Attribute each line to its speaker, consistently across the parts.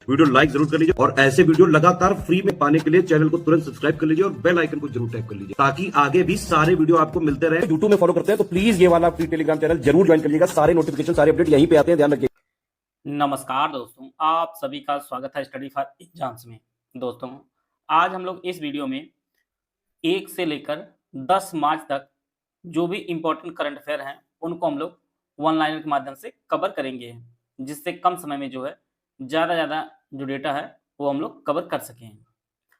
Speaker 1: Video like जरूर कर लीजिए और ऐसे वीडियो लगातार फ्री में पाने के लिए चैनल को तुरंत सब्सक्राइब कर लीजिए और बेल आइकन को जरूर टैप कर लीजिए ताकि आगे भी सारे वीडियो आपको मिलते रहे। यूट्यूब में फॉलो करते हैं तो प्लीज ये वाला फ्री टेलीग्राम चैनल जरूर ज्वाइन कर लीजिएगा। सारे नोटिफिकेशन सारे अपडेट यहीं पे आते हैं, ध्यान रखिए।
Speaker 2: नमस्कार दोस्तों, आप सभी का स्वागत है स्टडी फॉर एग्जाम्स में। दोस्तों, आज हम लोग इस वीडियो में 1 से लेकर 10 मार्च तक जो भी इम्पोर्टेंट करंट अफेयर हैं उनको हम लोग वन लाइनर के माध्यम से कवर करेंगे, जिससे कम समय में जो है ज़्यादा जो डेटा है वो हम लोग कवर कर सकें।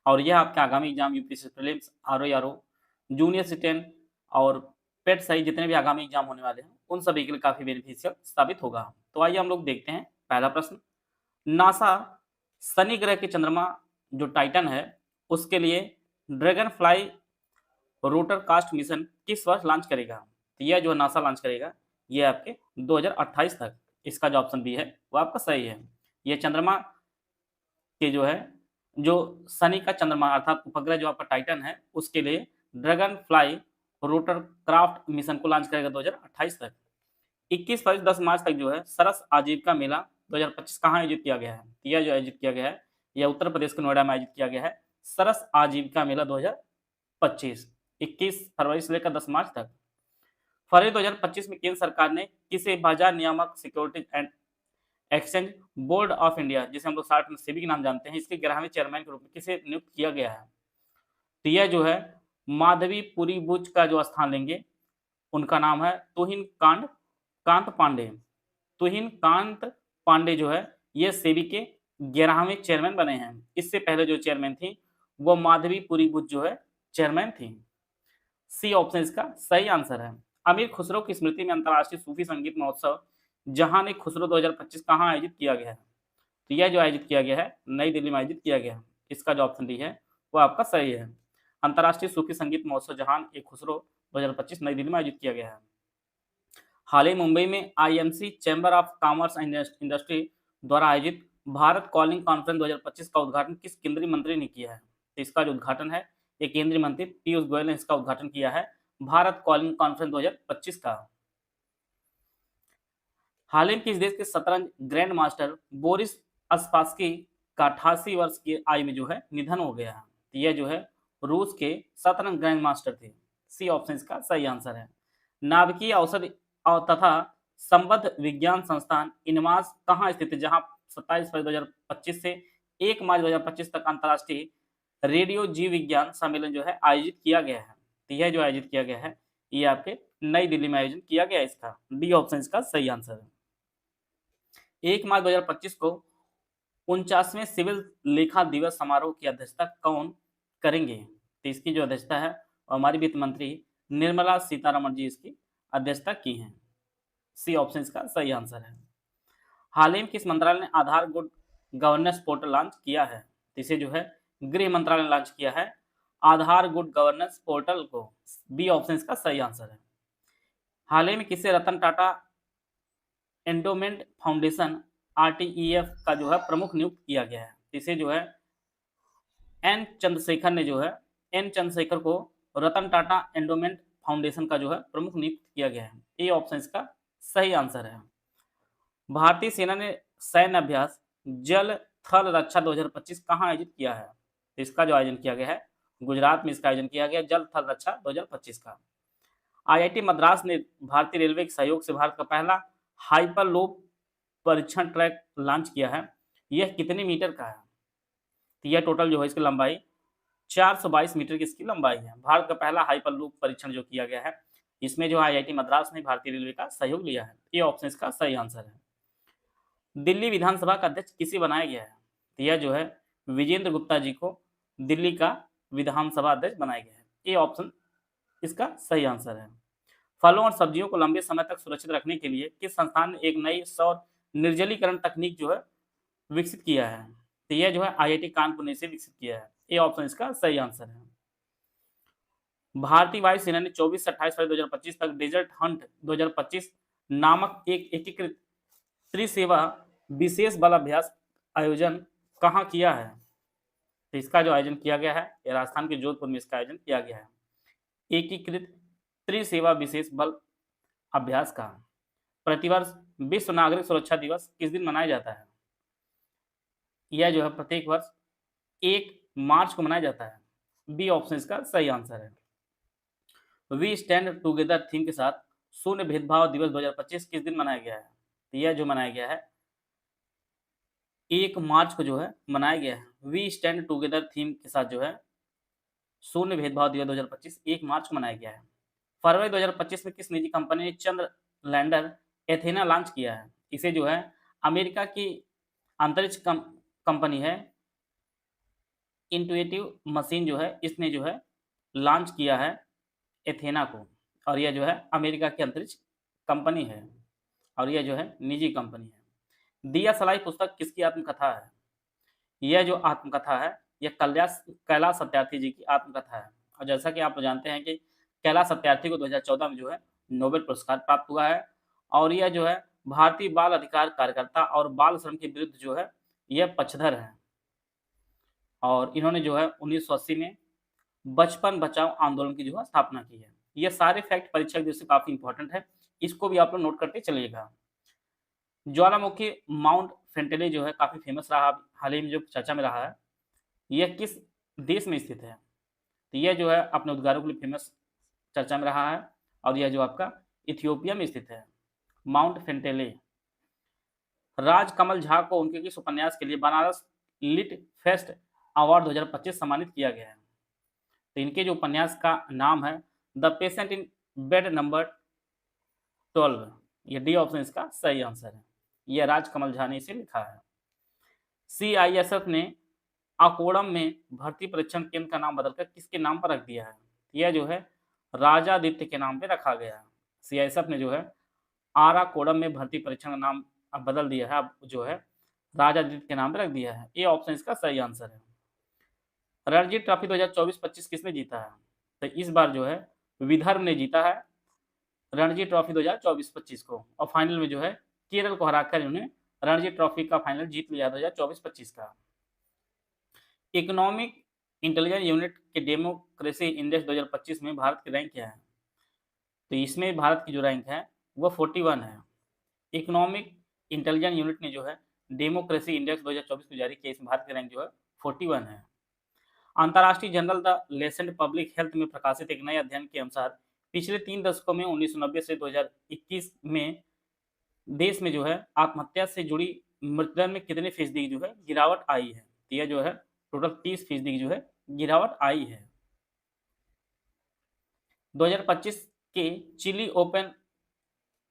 Speaker 2: और यह आपके आगामी exam UPSC prelims, RO, junior सिटेन और पेट सहित जितने भी आगामी एग्जाम होने वाले हैं उन सभी के लिए काफ़ी बेनिफिशियल साबित होगा। तो आइए हम लोग देखते हैं पहला प्रश्न। नासा शनि ग्रह के चंद्रमा जो टाइटन है उसके लिए Dragonfly rotorcraft mission किस वर्ष लॉन्च करेगा? तो यह जो नासा लॉन्च करेगा ये आपके 2028 तक। इसका जो ऑप्शन बी है वो आपका सही है। ये चंद्रमा के जो है जो शनि का चंद्रमा अर्थात उपग्रह जो आपका टाइटन है उसके लिए Dragonfly rotor craft mission को लॉन्च करेगा 2028 तक। 21 मार्च तक जो है सरस आजीविका मेला 2025 कहाँ आयोजित किया गया है? यह जो आयोजित किया गया है यह उत्तर प्रदेश के नोएडा में आयोजित किया गया है। सरस आजीविका मेला 2025 21 फरवरी से लेकर 10 मार्च तक। फरवरी 2025 में केंद्र सरकार ने किसे बाजार नियामक securities and exchange board of India, जिसे हम लोग शॉर्ट में सेबी के नाम जानते हैं, इसके 11वें चेयरमैन के रूप में किसे नियुक्त किया गया है? तो यह जो है माधवी पुरी बुच का जो स्थान लेंगे उनका नाम है तुहिन कांत पांडे। तुहिन कांत पांडे जो है ये सेबी के 11वें चेयरमैन बने हैं। इससे पहले जो चेयरमैन थी वो माधवी पुरी बुच जो है चेयरमैन थी। सी ऑप्शन इसका सही आंसर है। अमीर खुसरो की स्मृति में अंतर्राष्ट्रीय सूफी संगीत महोत्सव जहान ए खुसरो 2025 कहाँ आयोजित किया गया है? तो यह जो आयोजित किया गया है नई दिल्ली में आयोजित किया गया है। इसका जो ऑप्शन डी है वो आपका सही है। अंतर्राष्ट्रीय सूफी संगीत महोत्सव जहान ए खुसरो 2025 नई दिल्ली में आयोजित किया गया है। हाल ही मुंबई में IMC chamber of commerce and industry द्वारा आयोजित भारत कॉलिंग कॉन्फ्रेंस 2025 का उद्घाटन किस केंद्रीय मंत्री ने किया है? तो इसका जो उद्घाटन है ये केंद्रीय मंत्री पीयूष गोयल ने इसका उद्घाटन किया है भारत कॉलिंग कॉन्फ्रेंस 2025 का। हाल ही में किस देश के शतरंज ग्रैंड मास्टर बोरिस अस्पास्की का 88 वर्ष की आयु में जो है निधन हो गया है? तो यह जो है रूस के शतरंज ग्रैंड मास्टर थे। सी ऑप्शन इसका सही आंसर है। नाभिकीय औषधि और तथा संबद्ध विज्ञान संस्थान इनमास कहाँ स्थित है, जहां 27 फरवरी 2025 से 1 मार्च 2025 तक अंतर्राष्ट्रीय रेडियो जीव विज्ञान सम्मेलन जो है आयोजित किया गया है? तो यह जो आयोजित किया गया है ये आपके नई दिल्ली में आयोजन किया गया है। इसका डी ऑप्शन इसका सही आंसर है। 1 मार्च 2025 को 49वें सिविल लेखा दिवस समारोह की अध्यक्षता कौन करेंगे? तो इसकी जो अध्यक्षता है हमारी वित्त मंत्री निर्मला सीतारमण जी इसकी अध्यक्षता की हैं। सी ऑप्शन इसका सही आंसर है। हाल ही में किस मंत्रालय ने आधार गुड गवर्नेंस पोर्टल लॉन्च किया है? तो इसे जो है गृह मंत्रालय ने लॉन्च किया है आधार गुड गवर्नेंस पोर्टल को। बी ऑप्शन इसका सही आंसर है। हाल ही में किसे रतन टाटा एंडोमेंट फाउंडेशन आरटीईएफ का जो है प्रमुख नियुक्त किया गया है? इसे जो है एन चंद्रशेखर को रतन टाटा एंडोमेंट फाउंडेशन का जो है प्रमुख नियुक्त किया गया है। ये ऑप्शन इसका सही आंसर है। भारतीय सेना ने सैन्य अभ्यास जल थल रक्षा 2025 कहाँ आयोजित किया है? तो इसका जो आयोजन किया गया है गुजरात में इसका आयोजन किया गया जल थल रक्षा 2025 का। आईआईटी मद्रास ने भारतीय रेलवे के सहयोग से भारत का पहला हाइपरलूप परीक्षण ट्रैक लॉन्च किया है। यह कितने मीटर का है? तो यह टोटल जो है इसकी लंबाई 422 मीटर की इसकी लंबाई है। भारत का पहला हाइपरलूप परीक्षण जो किया गया है इसमें जो आईआईटी मद्रास ने भारतीय रेलवे का सहयोग लिया है। ये ऑप्शन इसका सही आंसर है। दिल्ली विधानसभा का अध्यक्ष किसे बनाया गया है? तो यह जो है विजेंद्र गुप्ता जी को दिल्ली का विधानसभा अध्यक्ष बनाया गया है। ये ऑप्शन इसका सही आंसर है। फलों और सब्जियों को लंबे समय तक सुरक्षित रखने के लिए किस संस्थान ने एक नई सौर निर्जलीकरण तकनीक जो है विकसित किया है? तो यह जो है आईआईटी कानपुर ने इसे विकसित किया है। ये ऑप्शन इसका सही आंसर है। भारतीय वायुसेना ने 24 से 28 फरवरी 2025 तक डेजर्ट हंट 2025 नामक एक एकीकृत त्रिसेवा विशेष बल अभ्यास आयोजन कहाँ किया है? तो इसका जो आयोजन किया गया है ये राजस्थान के जोधपुर में इसका आयोजन किया गया है। एकीकृत त्रिसेवा विशेष बल अभ्यास का प्रतिवर्ष विश्व नागरिक सुरक्षा दिवस किस दिन मनाया जाता है? यह जो है प्रत्येक वर्ष 1 मार्च को मनाया जाता है। बी ऑप्शन इसका सही आंसर है। वी स्टैंड टुगेदर थीम के साथ शून्य भेदभाव दिवस 2025 किस दिन मनाया गया है? तो यह जो मनाया गया है 1 मार्च को जो है मनाया गया है। वी स्टैंड टुगेदर थीम के साथ जो है शून्य भेदभाव दिवस 2025 1 मार्च को मनाया गया है। फरवरी 2025 में किस निजी कंपनी ने चंद्र लैंडर एथेना लॉन्च किया है? इसे जो है अमेरिका की अंतरिक्ष कंपनी है इंटुइटिव मशीन जो है इसने जो है लॉन्च किया है एथेना को, और यह जो है अमेरिका की अंतरिक्ष कंपनी है और यह जो है निजी कंपनी है। दिया सलाई पुस्तक किसकी आत्मकथा है? यह जो आत्मकथा है यह कैलाश सत्यार्थी जी की आत्मकथा है, और जैसा कि आप जानते हैं कि कैलाश सत्यार्थी को 2014 में जो है नोबेल पुरस्कार प्राप्त हुआ है, और यह जो है भारतीय बाल अधिकार कार्यकर्ता और बाल श्रम के विरुद्ध जो है यह पक्षधर है, और इन्होंने जो है 1980 में बचपन बचाओ आंदोलन की जो है स्थापना की है। ये सारे फैक्ट परीक्षा की दृष्टि से काफी इंपॉर्टेंट है, इसको भी आप लोग नोट करते चलिएगा। ज्वालामुखी माउंट फेंटेले जो है काफी फेमस रहा, हाल ही में जो चर्चा में रहा है, यह किस देश में स्थित है? तो यह जो है अपने उद्गारों के लिए फेमस चर्चा में रहा है, और यह जो आपका इथियोपिया में स्थित है माउंट फेंटेले। राजकमल झा को उनके किस उपन्यास के लिए बनारस लिट फेस्ट अवार्ड 2025 सम्मानित किया गया है? तो इनके जो उपन्यास का नाम है the patient in bed number 12। ये डी ऑप्शन इसका सही आंसर है, यह राजकमल झा ने इसे लिखा है। CISF ने अकोड़म में भर्ती परीक्षण केंद्र का नाम बदलकर किसके नाम पर रख दिया है? यह जो है राजादित्य के नाम पे रखा गया है। CISF ने जो है आराकोड़म में भर्ती परीक्षण का नाम अब बदल दिया है, अब जो है राजादित्य के नाम पे रख दिया है। ये ऑप्शन इसका सही आंसर है। रणजी ट्रॉफी 2024-25 किसने जीता है? तो इस बार जो है विदर्भ ने जीता है रणजी ट्रॉफी 2024-25 को, और फाइनल में जो है केरल को हराकर इन्होंने रणजी ट्रॉफी का फाइनल जीत लिया 2024-25 का। इकोनॉमिक इंटेलिजेंस यूनिट के डेमोक्रेसी इंडेक्स 2025 में भारत की रैंक क्या है? तो इसमें भारत की जो रैंक है वह 41 है। इकोनॉमिक इंटेलिजेंस यूनिट ने जो है डेमोक्रेसी इंडेक्स 2024 को जारी किया, इसमें भारत की रैंक जो है 41 है। अंतर्राष्ट्रीय journal the Lancet public health में प्रकाशित एक नए अध्ययन के अनुसार पिछले 3 दशकों में 1990 से 2021 में देश में जो है आत्महत्या से जुड़ी मृत्युदर में कितने फीसदी जो है गिरावट आई है? तो यह जो है टोटल 30% की जो है गिरावट आई है। 2025 के चिली ओपन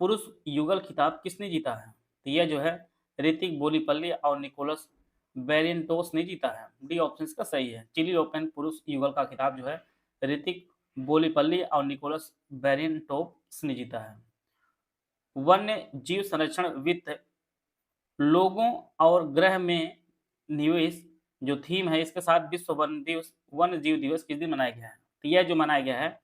Speaker 2: पुरुष युगल खिताब किसने जीता है? तो यह जो है ऋतिक बोलीपल्ली और निकोलस बेरेंटोस ने जीता है। डी ऑप्शन का सही है। चिली ओपन पुरुष युगल का खिताब जो है ऋतिक बोलीपल्ली और निकोलस बेरेंटोस ने जीता है। वन्य जीव संरक्षण वित्त लोगों और ग्रह में निवेश जो थीम है इसके साथ विश्व वन्य जीव दिवस किस दिन मनाया गया है? तो यह जो मनाया गया है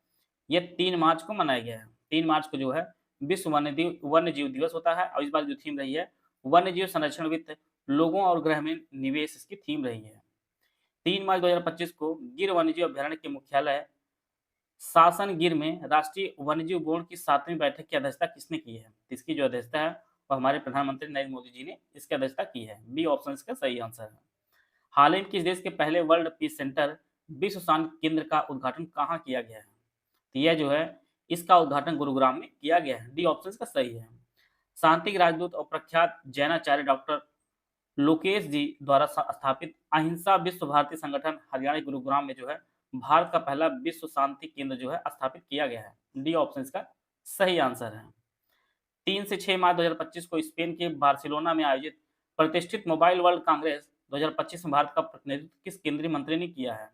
Speaker 2: यह 3 मार्च को मनाया गया है। 3 मार्च को जो है विश्व वन्य जीव दिवस होता है, और इस बार जो थीम रही है वन्य जीव संरक्षण वित्त लोगों और ग्रह में निवेश इसकी थीम रही है। 3 मार्च 2025 को गिर वन्यजीव अभ्यारण्य के मुख्यालय शासन गिर में राष्ट्रीय वन्यजीव बोर्ड की 7वीं बैठक की अध्यक्षता किसने की है? इसकी जो अध्यक्षता है वह हमारे प्रधानमंत्री नरेंद्र मोदी जी ने इसकी अध्यक्षता की है। बी ऑप्शन इसका सही आंसर है। हाल ही में किस देश के पहले वर्ल्ड पीस सेंटर विश्व शांति केंद्र का उद्घाटन कहाँ किया गया है? तो यह जो है इसका उद्घाटन गुरुग्राम में किया गया है। डी ऑप्शन का सही है। शांति के राजदूत और प्रख्यात जैनाचार्य डॉक्टर लोकेश जी द्वारा स्थापित अहिंसा विश्व भारती संगठन हरियाणा गुरुग्राम में जो है भारत का पहला विश्व शांति केंद्र जो है स्थापित किया गया है। डी ऑप्शन इसका सही आंसर है। 3 से 6 मार्च 2025 को स्पेन के बार्सिलोना में आयोजित प्रतिष्ठित मोबाइल वर्ल्ड कांग्रेस 2025 में भारत का प्रतिनिधित्व किस केंद्रीय मंत्री ने किया है?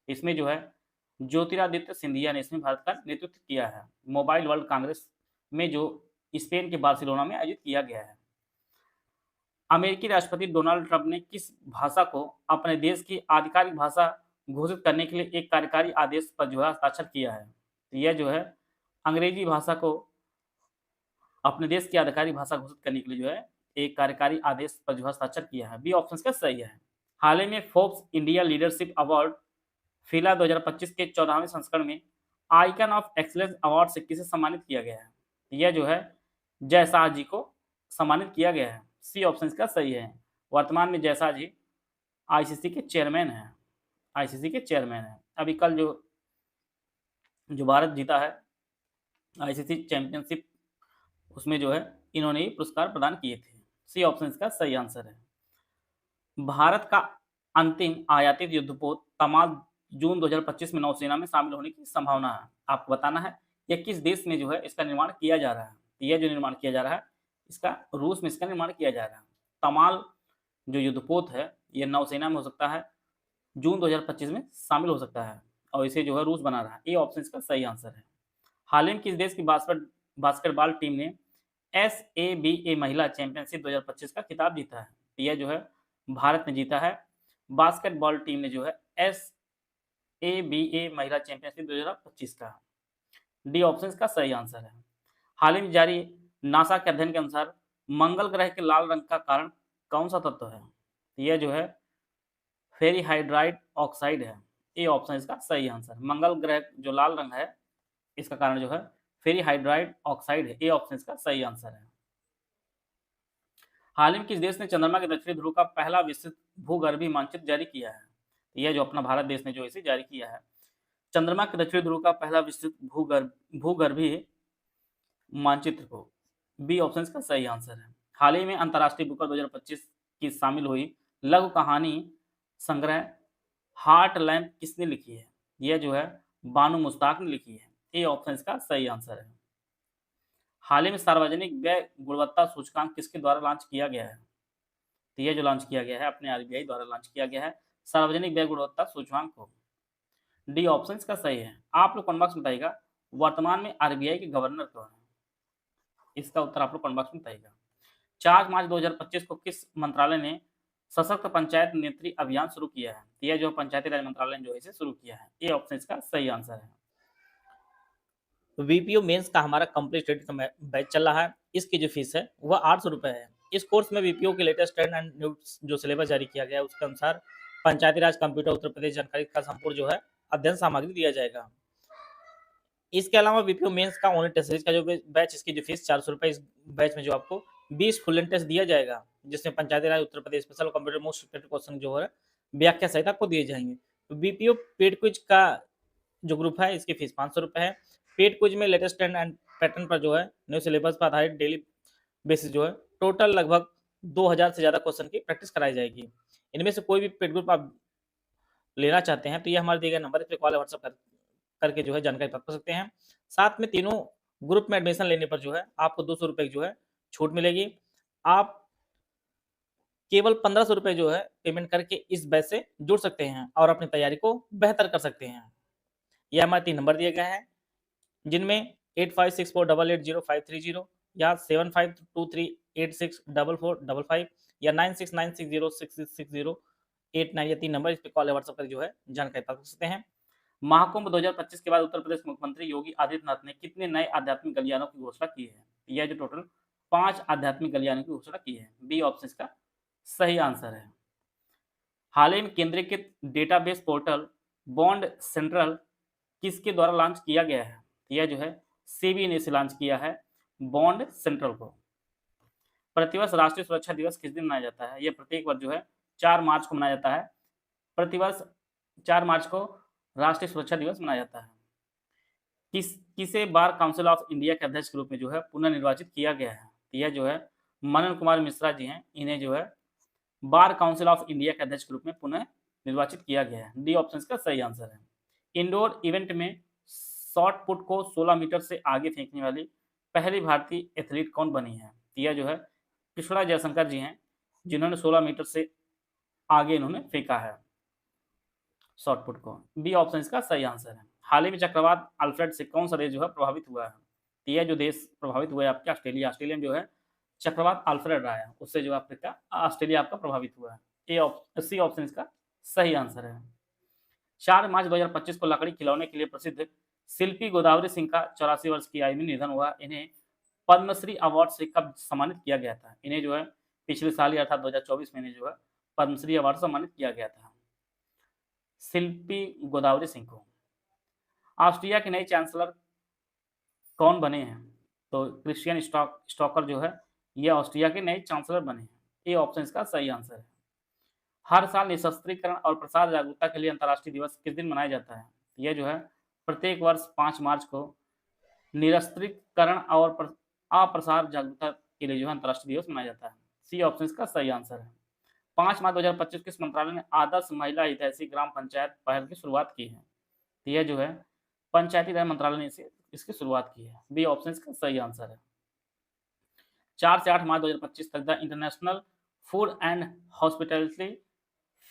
Speaker 2: इसमें जो है ज्योतिरादित्य सिंधिया ने इसमें भारत का नेतृत्व किया है। मोबाइल वर्ल्ड कांग्रेस में जो स्पेन के बार्सिलोना में आयोजित किया गया है। अमेरिकी राष्ट्रपति डोनाल्ड ट्रंप ने किस भाषा को अपने देश की आधिकारिक भाषा घोषित करने के लिए एक कार्यकारी आदेश पर जो है हस्ताक्षर किया है? तो यह जो है अंग्रेजी भाषा को अपने देश की आधिकारिक भाषा घोषित करने के लिए जो है एक कार्यकारी आदेश पर जो हस्ताक्षर किया है। बी ऑप्शन का सही है। हाल ही में फोर्ब्स इंडिया लीडरशिप अवार्ड फिला 2025 के 14वें संस्करण में आइकन ऑफ एक्सीलेंस अवार्ड से किसे सम्मानित किया गया है? यह जो है जयशाह जी को सम्मानित किया गया है। सी ऑप्शन का सही है। वर्तमान में जयशाह जी आईसीसी के चेयरमैन हैं, आईसीसी के चेयरमैन हैं। अभी कल जो जो भारत जीता है आईसीसी चैंपियनशिप, उसमें जो है इन्होंने ये पुरस्कार प्रदान किए थे। सी ऑप्शन इसका सही आंसर है। भारत का अंतिम आयातित युद्धपोत तमाल जून 2025 में नौसेना में शामिल होने की संभावना है। आपको बताना है यह किस देश में जो है इसका निर्माण किया जा रहा है। यह जो निर्माण किया जा रहा है इसका रूस में इसका निर्माण किया जा रहा है। तमाल जो युद्धपोत है यह नौसेना में हो सकता है, जून 2025 में शामिल हो सकता है और इसे जो है रूस बना रहा है। ये ऑप्शन इसका सही आंसर है। हाल ही में किस देश की बास्केटबॉल टीम ने SABA महिला चैंपियनशिप 2025 का खिताब जीता है? यह जो है भारत ने जीता है। बास्केटबॉल टीम ने जो है SABA महिला चैंपियनशिप 2025 का। डी ऑप्शन इसका सही आंसर है। हाल ही में जारी नासा के अध्ययन के अनुसार मंगल ग्रह के लाल रंग का कारण कौन सा तत्व है? यह जो है फेरीहाइड्राइड ऑक्साइड है। ये ऑप्शन इसका सही आंसर। मंगल ग्रह जो लाल रंग है इसका कारण जो है फेरीहाइड्राइड ऑक्साइड है। ये ऑप्शन इसका सही आंसर है। हाल ही में किस देश ने चंद्रमा के दक्षिणी ध्रुव का पहला विस्तृत भूगर्भीय मानचित्र जारी किया है? यह जो अपना भारत देश ने जो इसे जारी किया है, चंद्रमा के दक्षिणी ध्रुव का पहला विस्तृत भूगर्भीय मानचित्र को। बी ऑप्शन इसका सही आंसर है। हाल ही में अंतर्राष्ट्रीय बुकर 2025 की शामिल हुई लघु कहानी संग्रह हार्ट लैम्प किसने लिखी है? यह जो है बानू मुश्ताक ने लिखी है। ये ऑप्शन इसका सही आंसर है। हाल ही में सार्वजनिक व्यय गुणवत्ता सूचकांक किसके द्वारा लॉन्च किया गया है? तो यह जो लॉन्च किया गया है अपने आरबीआई द्वारा लॉन्च किया गया है सार्वजनिक व्यय गुणवत्ता सूचकांक को। डी ऑप्शन इसका सही है। आप लोग कमेंट बॉक्स में बताइएगा वर्तमान में आरबीआई के गवर्नर कौन है? इसका उत्तर आप लोग कमेंट बॉक्स में बताइएगा। 4 मार्च 2025 को किस मंत्रालय ने सशक्त पंचायत नेत्री अभियान शुरू किया है? यह जो पंचायती राज मंत्रालय ने जो है इसे शुरू किया है। ये ऑप्शन इसका सही आंसर है। वीपीओ मेंस का हमारा कंप्लीट स्टडी का बैच चल रहा है। इसकी जो फीस है वह 800 रुपये है। इस कोर्स में वीपीओ के लेटेस्ट ट्रेंड एंड न्यूज जो सिलेबस जारी किया गया है उसके अनुसार पंचायती राज, कंप्यूटर, उत्तर प्रदेश जानकारी का संपूर्ण जो है अध्ययन सामग्री दिया जाएगा। इसके अलावा वीपीओ मेंस का ऑनलाइन टेस्ट सीरीज का जो बैच, इसकी जो फीस 400 रुपये। इस बैच में जो आपको 20 फुल टेस्ट दिया जाएगा जिसमें Panchayati Raj, Uttar Pradesh special computer most expected question जो है व्याख्या सहित आपको दिए जाएंगे। तो बीपीओ पेड क्विज का जो ग्रुप है इसकी फीस 500 रुपये है। पेड क्विज में लेटेस्ट ट्रेंड एंड पैटर्न पर जो है न्यू सिलेबस पर आधारित डेली बेसिस जो है टोटल लगभग 2000 से ज़्यादा क्वेश्चन की प्रैक्टिस कराई जाएगी। इनमें से कोई भी पेड ग्रुप आप लेना चाहते हैं तो ये हमारे दिए गए नंबर पर कॉल व्हाट्सअप करके जो है जानकारी प्राप्त कर सकते हैं। साथ में तीनों ग्रुप में एडमिशन लेने पर जो है आपको 200 रुपये जो है छूट मिलेगी। आप केवल 1500 रुपये जो है पेमेंट करके इस बैच से जुड़ सकते हैं और अपनी तैयारी को बेहतर कर सकते हैं। यह हमारे 3 नंबर दिए गए हैं जिनमें 8564880530 या 7523864455 या 9696066689 या 3 नंबर इस पर कॉल या व्हाट्सएप कर जो है जानकारी प्राप्त कर सकते हैं। महाकुंभ 2025 के बाद उत्तर प्रदेश मुख्यमंत्री योगी आदित्यनाथ ने कितने नए आध्यात्मिक गलियारों की घोषणा की है? यह जो टोटल 5 आध्यात्मिक गलियारों की घोषणा की है। बी ऑप्शन इसका सही आंसर है। हाल ही में केंद्रीकृत डेटाबेस पोर्टल बॉन्ड सेंट्रल किसके द्वारा लॉन्च किया गया है? यह जो है सेबी ने इसे लॉन्च किया है बॉन्ड सेंट्रल को। प्रतिवर्ष राष्ट्रीय सुरक्षा दिवस किस दिन मनाया जाता है? यह प्रत्येक वर्ष जो है 4 मार्च को मनाया जाता है। प्रतिवर्ष 4 मार्च को राष्ट्रीय सुरक्षा दिवस मनाया जाता है। किसे बार काउंसिल ऑफ इंडिया के अध्यक्ष के रूप में जो है पुनर्निर्वाचित किया गया है? यह जो है मनन कुमार मिश्रा जी हैं, इन्हें जो है बार काउंसिल ऑफ इंडिया के अध्यक्ष के रूप में पुनः निर्वाचित किया गया है। डी ऑप्शन का सही आंसर है। इंडोर इवेंट में शॉट पुट को 16 मीटर से आगे फेंकने वाली पहली भारतीय एथलीट कौन बनी है? यह जो है कृष्णा जयशंकर जी हैं जिन्होंने 16 मीटर से आगे इन्होंने फेंका है शॉट पुट को। बी ऑप्शन इसका सही आंसर है। हाल ही में चक्रवात अल्फ्रेड से कौन सा देश जो है प्रभावित हुआ है? यह जो देश प्रभावित हुआ है आपके ऑस्ट्रेलिया। ऑस्ट्रेलिया में जो है चक्रवात अल्फ्रेड रहा है, उससे जो अफ्रीका ऑस्ट्रेलिया आपका प्रभावित हुआ है। सी ऑप्शन इसका सही आंसर है। 4 मार्च 2025 को लकड़ी खिलौने के लिए प्रसिद्ध शिल्पी गोदावरी सिंह का 84 वर्ष की आयु में निधन हुआ। इन्हें पद्मश्री अवार्ड से कब सम्मानित किया गया था? इन्हें जो है पिछले साल ही अर्थात 2024 में जो है पद्मश्री अवार्ड से सम्मानित किया गया था शिल्पी गोदावरी सिंह को। ऑस्ट्रिया के नए चांसलर कौन बने हैं? तो क्रिश्चियन स्टॉकर जो है ये ऑस्ट्रिया के नए चांसलर बने हैं। ये ऑप्शन इसका सही आंसर है। हर साल निशस्त्रीकरण और प्रसार जागरूकता के लिए अंतर्राष्ट्रीय दिवस किस दिन मनाया जाता है? यह जो है प्रत्येक वर्ष 5 मार्च को निरस्त्रीकरण और अप्रसार जागरूकता के लिए जो है अंतर्राष्ट्रीय दिवस मनाया जाता है। सी ऑप्शन इसका सही आंसर है। 5 मार्च 2025 किस मंत्रालय ने आदर्श महिला हितैषी ग्राम पंचायत पहल की शुरुआत की है? तो यह जो है पंचायती राज मंत्रालय ने इसकी शुरुआत की है। बी ऑप्शन इसका सही आंसर है। 4 से 8 मार्च 2025 तक the international food and hospitality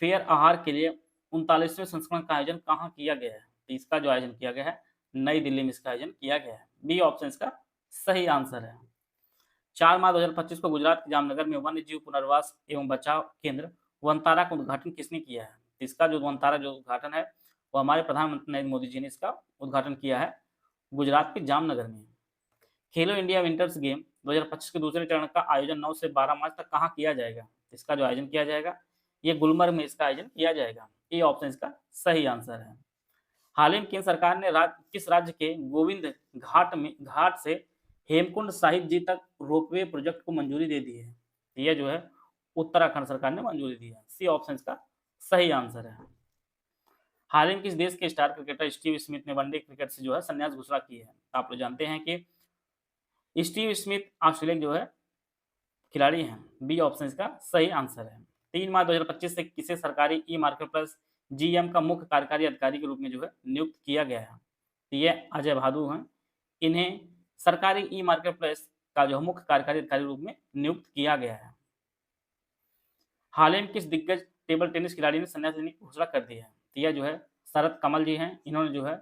Speaker 2: fair आहार के लिए 39वें संस्करण का आयोजन कहाँ किया गया है? तो इसका जो आयोजन किया गया है नई दिल्ली में इसका आयोजन किया गया है। बी ऑप्शन इसका सही आंसर है। 4 मार्च 2025 को गुजरात के जामनगर में वन्य जीव पुनर्वास एवं बचाव केंद्र वनतारा का उद्घाटन किसने किया है? इसका जो वनतारा जो उद्घाटन है वो हमारे प्रधानमंत्री नरेंद्र मोदी जी ने इसका उद्घाटन किया है गुजरात के जामनगर में। खेलो इंडिया विंटर्स गेम 2025 के दूसरे चरण का आयोजन 9 से 12 मार्च तक कहाँ किया जाएगा? इसका जो आयोजन किया जाएगा ये गुलमर्ग में इसका आयोजन किया जाएगा। ये ऑप्शन इसका सही आंसर है। हाल ही में केंद्र सरकार ने किस राज्य के गोविंद घाट से हेमकुंड साहिब जी तक रोपवे प्रोजेक्ट को मंजूरी दे दी है? यह जो है उत्तराखंड सरकार ने मंजूरी दी है। सी ऑप्शन इसका सही आंसर है। हाल ही में किस देश के स्टार क्रिकेटर स्टीव स्मिथ ने वनडे क्रिकेट से जो है संन्यास घोषणा की है? आप लोग जानते हैं कि स्टीव स्मिथ ऑस्ट्रेलिया जो है खिलाड़ी हैं। बी ऑप्शन इसका सही आंसर है। 3 मार्च 2025 से किसे सरकारी ई मार्केट प्लेस जीएम का मुख्य कार्यकारी अधिकारी के रूप में जो है नियुक्त किया गया है? तो ये अजय भादु हैं। इन्हें सरकारी ई मार्केट प्लेस का जो मुख्य कार्यकारी अधिकारी के रूप में नियुक्त किया गया है। हाल ही में किस दिग्गज टेबल टेनिस खिलाड़ी ने संन्यास लेने की घोषणा कर दी है? तो यह जो है शरद कमल जी हैं। इन्होंने जो है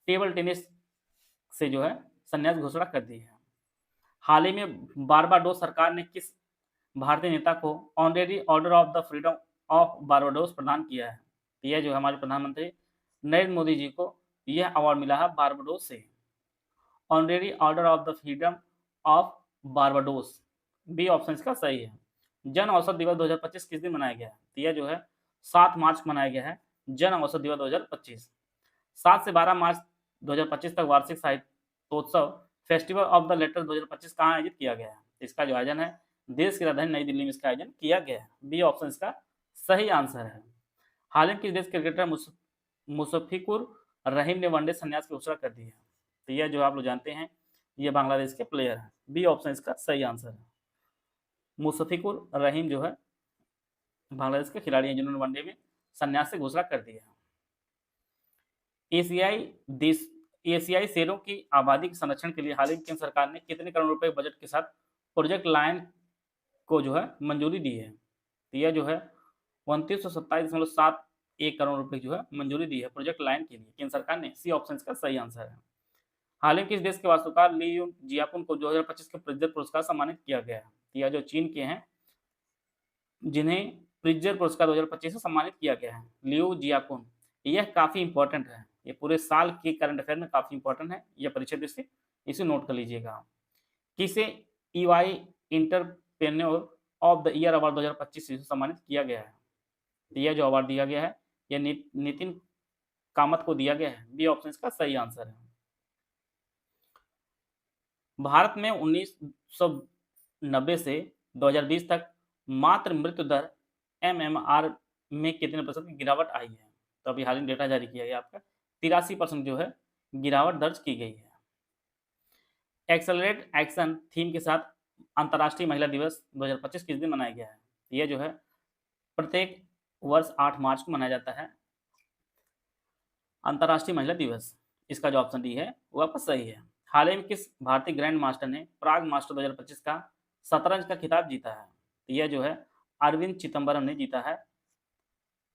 Speaker 2: टेबल टेनिस से जो है संन्यास घोषणा कर दी है। हाल ही में बारबाडोस सरकार ने किस भारतीय नेता को honorary order of the freedom of Barbados प्रदान किया है? तो यह जो है हमारे प्रधानमंत्री नरेंद्र मोदी जी को यह अवार्ड मिला है बारबाडोस से, honorary order of the freedom of Barbados. B option इसका सही है। जन औसत दिवस 2025 किस दिन मनाया गया है? तो यह जो है 7 मार्च को मनाया गया है जन औसत दिवस 2025। 7 से 12 मार्च 2025 तक वार्षिक साहित्योत्सव फेस्टिवल ऑफ द लेटर 2025 कहाँ आयोजित किया गया है? इसका जो आयोजन है देश की राजधानी नई दिल्ली में इसका आयोजन किया गया है। बी ऑप्शन इसका सही आंसर है। हाल ही में किस देश क्रिकेटर मुशफिकुर रहीम ने वनडे संन्यास की घोषणा कर दी है? तो यह जो आप लोग जानते हैं ये बांग्लादेश के प्लेयर हैं। बी ऑप्शन इसका सही आंसर है। मुशफिकुर रहीम जो है बांग्लादेश के खिलाड़ी हैं जिन्होंने वनडे में संन्यास से घोषणा कर दी है। एशियाई शेरों की आबादी के संरक्षण के लिए हाल ही में केंद्र सरकार ने कितने करोड़ रुपए बजट के साथ प्रोजेक्ट लायन को जो है मंजूरी दी है? तो यह जो है 2927.71 करोड़ रुपए जो है मंजूरी दी है प्रोजेक्ट लायन के लिए केंद्र सरकार ने। सी ऑप्शन का सही आंसर है। हाल ही में किस देश के वास्तुकार ली यून जियापुन को 2025 के प्रित्जर पुरस्कार सम्मानित किया गया है? यह जो चीन के हैं जिन्हें प्रित्जर पुरस्कार 2025 से सम्मानित किया गया है, लियू जियापुन। यह काफी इंपॉर्टेंट है, ये पूरे साल के करंट अफेयर में काफी इंपॉर्टेंट है, यह परीक्षा दृष्टि इसे नोट कर लीजिएगा। किसे EY entrepreneur of the year award 2025 से सम्मानित किया गया है? तो यह जो अवार्ड दिया गया है यह नितिन कामत को दिया गया है। बी ऑप्शन इसका सही आंसर है। भारत में 1990 से 2020 तक मात्र मृत्यु दर MMR में कितने प्रतिशत की गिरावट आई है? तो अभी हाल ही डेटा जारी किया गया आपका 83% जो है गिरावट दर्ज की गई है। एक्सेलरेट एक्शन थीम के साथ अंतर्राष्ट्रीय महिला दिवस 2025 किस दिन मनाया गया है? यह जो है प्रत्येक वर्ष 8 मार्च को मनाया जाता है अंतर्राष्ट्रीय महिला दिवस। इसका जो ऑप्शन डी है वो आपका सही है। हाल ही में किस भारतीय ग्रैंड मास्टर ने प्राग मास्टर 2025 का शतरंज का खिताब जीता है? तो यह जो है अरविंद चिदम्बरम ने जीता है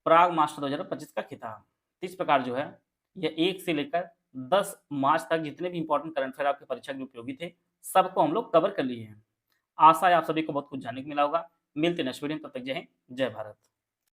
Speaker 2: प्राग मास्टर 2025 का खिताब। इस प्रकार जो है यह 1 से लेकर 10 मार्च तक जितने भी इंपॉर्टेंट करंट अफेयर आपके परीक्षा के उपयोगी थे सबको हम लोग कवर कर लिए हैं। आशा है आप सभी को बहुत कुछ जानने को मिला होगा। मिलते हैं नेक्स्ट वीडियो में, तब तक जय हिंद जय भारत।